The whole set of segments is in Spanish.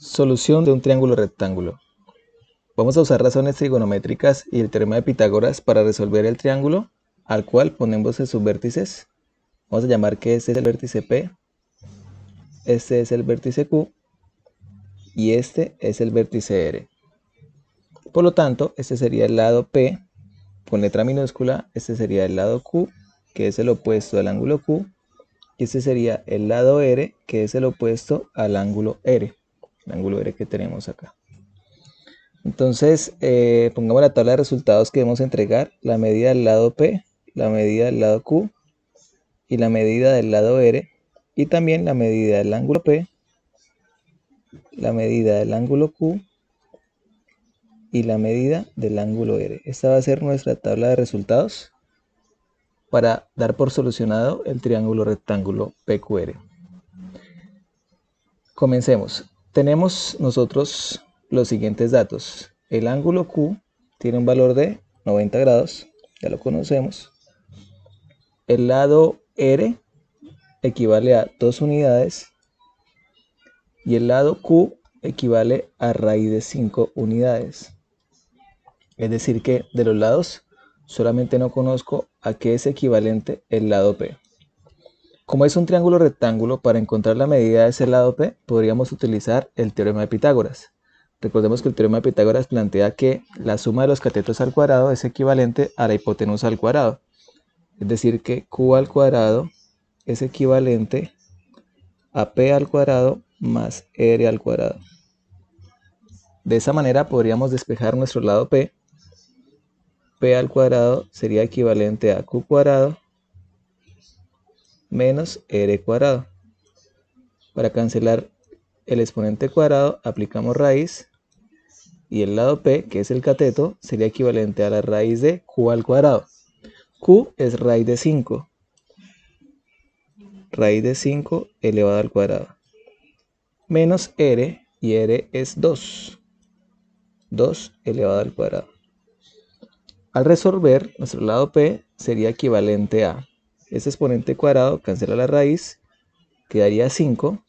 Solución de un triángulo rectángulo. Vamos a usar razones trigonométricas y el teorema de Pitágoras para resolver el triángulo al cual ponemos en sus vértices. Vamos a llamar que este es el vértice P, este es el vértice Q y este es el vértice R. Por lo tanto, este sería el lado P con letra minúscula, este sería el lado Q, que es el opuesto al ángulo Q, y este sería el lado R, que es el opuesto al ángulo R, el ángulo R que tenemos acá. Entonces, pongamos la tabla de resultados que debemos entregar, la medida del lado P, la medida del lado Q y la medida del lado R, y también la medida del ángulo P, la medida del ángulo Q y la medida del ángulo R. Esta va a ser nuestra tabla de resultados para dar por solucionado el triángulo rectángulo PQR. Comencemos. Tenemos nosotros los siguientes datos. El ángulo Q tiene un valor de 90 grados, ya lo conocemos. El lado R equivale a 2 unidades y el lado Q equivale a raíz de 5 unidades. Es decir que de los lados solamente no conozco a qué es equivalente el lado P. Como es un triángulo rectángulo, para encontrar la medida de ese lado P podríamos utilizar el teorema de Pitágoras. Recordemos que el teorema de Pitágoras plantea que la suma de los catetos al cuadrado es equivalente a la hipotenusa al cuadrado. Es decir que Q al cuadrado es equivalente a P al cuadrado más R al cuadrado. De esa manera podríamos despejar nuestro lado P. P al cuadrado sería equivalente a Q cuadrado menos R cuadrado. Para cancelar el exponente cuadrado aplicamos raíz y el lado P, que es el cateto, sería equivalente a la raíz de Q al cuadrado. Q es raíz de 5. Raíz de 5 elevado al cuadrado. Menos R, y R es 2. 2 elevado al cuadrado. Al resolver, nuestro lado P sería equivalente a este exponente cuadrado, cancela la raíz, quedaría 5,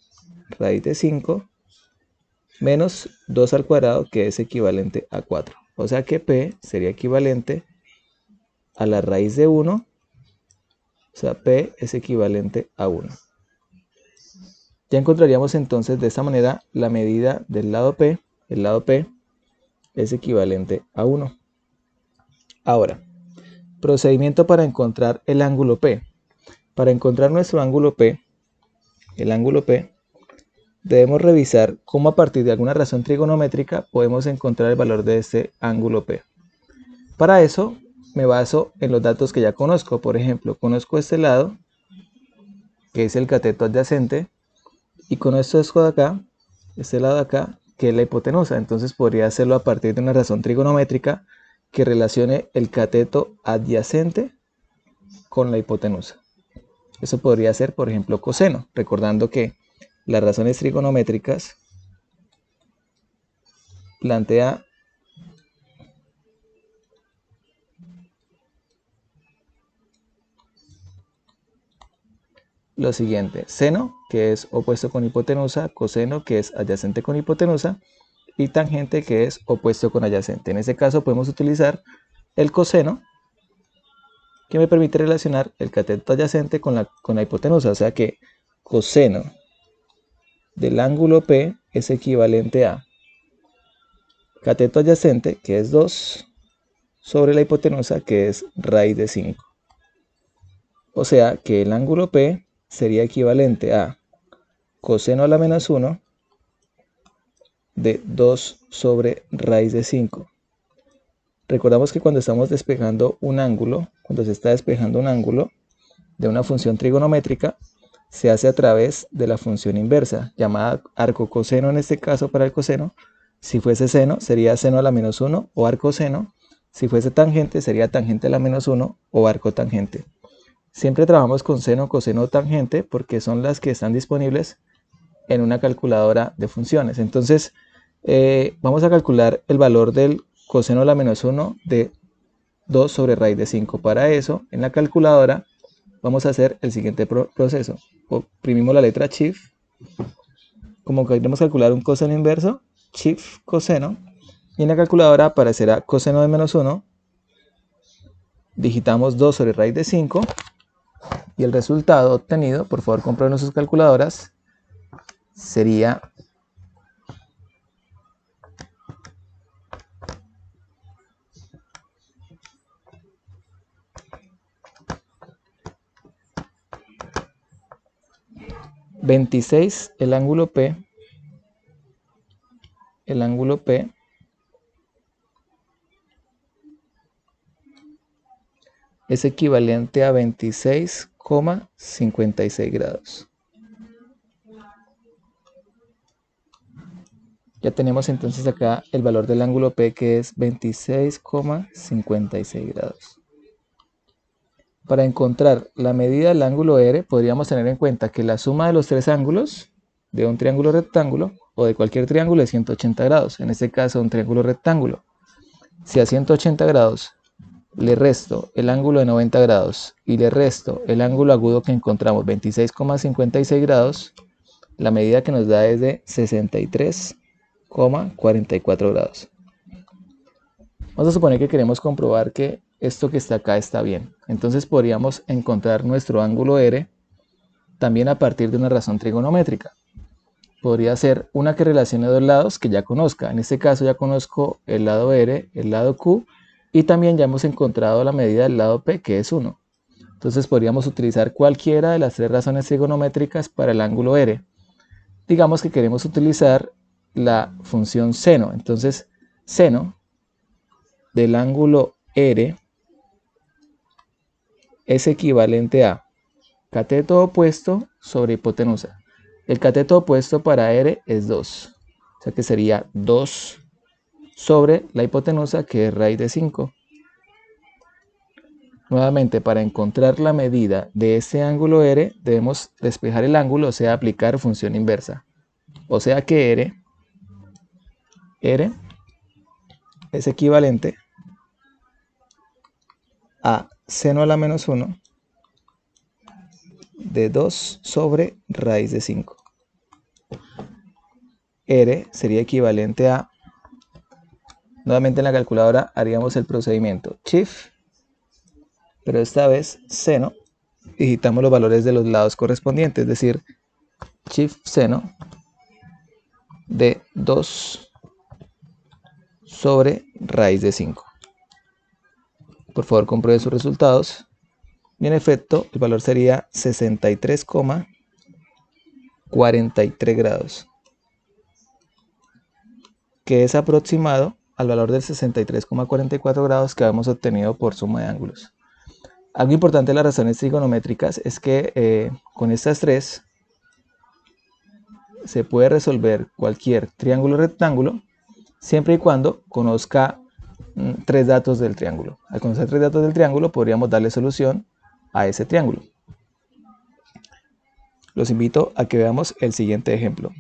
raíz de 5, menos 2 al cuadrado, que es equivalente a 4. O sea que P sería equivalente a la raíz de 1, o sea P es equivalente a 1. Ya encontraríamos entonces de esta manera la medida del lado P. El lado P es equivalente a 1. Ahora, procedimiento para encontrar el ángulo P. Para encontrar nuestro ángulo P, el ángulo P, debemos revisar cómo a partir de alguna razón trigonométrica podemos encontrar el valor de este ángulo P. Para eso me baso en los datos que ya conozco. Por ejemplo, conozco este lado, que es el cateto adyacente, y conozco esto de acá, este lado de acá, que es la hipotenusa. Entonces podría hacerlo a partir de una razón trigonométrica que relacione el cateto adyacente con la hipotenusa. Eso podría ser, por ejemplo, coseno, recordando que las razones trigonométricas plantea lo siguiente: seno, que es opuesto con hipotenusa, coseno, que es adyacente con hipotenusa, y tangente, que es opuesto con adyacente. En este caso podemos utilizar el coseno, que me permite relacionar el cateto adyacente con la hipotenusa. O sea que coseno del ángulo P es equivalente a cateto adyacente, que es 2, sobre la hipotenusa, que es raíz de 5. O sea que el ángulo P sería equivalente a coseno a la menos 1 de 2 sobre raíz de 5. Recordamos que cuando estamos despejando un ángulo, cuando se está despejando un ángulo de una función trigonométrica, se hace a través de la función inversa, llamada arcocoseno en este caso para el coseno. Si fuese seno, sería seno a la menos 1 o arcoseno. Si fuese tangente, sería tangente a la menos 1 o arcotangente. Siempre trabajamos con seno, coseno o tangente porque son las que están disponibles en una calculadora de funciones. Entonces, vamos a calcular el valor del coseno a la menos 1 de 2 sobre raíz de 5. Para eso, en la calculadora, vamos a hacer el siguiente proceso. Oprimimos la letra Shift como queremos calcular un coseno inverso, shift coseno, y en la calculadora aparecerá coseno de menos 1, digitamos 2 sobre raíz de 5, y el resultado obtenido, por favor comprueben sus calculadoras, sería 26, el ángulo P es equivalente a 26,56 grados. Ya tenemos entonces acá el valor del ángulo P, que es 26,56 grados. Para encontrar la medida del ángulo R, podríamos tener en cuenta que la suma de los tres ángulos de un triángulo rectángulo o de cualquier triángulo es 180 grados. En este caso, un triángulo rectángulo. Si a 180 grados le resto el ángulo de 90 grados y le resto el ángulo agudo que encontramos, 26,56 grados, la medida que nos da es de 63,44 grados. Vamos a suponer que queremos comprobar que esto que está acá está bien. Entonces podríamos encontrar nuestro ángulo R también a partir de una razón trigonométrica. Podría ser una que relacione dos lados que ya conozca. En este caso ya conozco el lado R, el lado Q, y también ya hemos encontrado la medida del lado P, que es 1. Entonces podríamos utilizar cualquiera de las tres razones trigonométricas para el ángulo R. Digamos que queremos utilizar la función seno. Entonces, seno del ángulo R es equivalente a cateto opuesto sobre hipotenusa. El cateto opuesto para R es 2. O sea que sería 2 sobre la hipotenusa, que es raíz de 5. Nuevamente, para encontrar la medida de este ángulo R, debemos despejar el ángulo, o sea, aplicar función inversa. O sea que R es equivalente a seno a la menos 1 de 2 sobre raíz de 5. R sería equivalente a, nuevamente en la calculadora haríamos el procedimiento shift, pero esta vez seno, digitamos los valores de los lados correspondientes, es decir, shift seno de 2 sobre raíz de 5. Por favor compruebe sus resultados. Y en efecto, el valor sería 63,43 grados, que es aproximado al valor del 63,44 grados que habíamos obtenido por suma de ángulos. Algo importante de las razones trigonométricas es que con estas tres se puede resolver cualquier triángulo rectángulo siempre y cuando conozca tres datos del triángulo. Al conocer tres datos del triángulo podríamos darle solución a ese triángulo. Los invito a que veamos el siguiente ejemplo.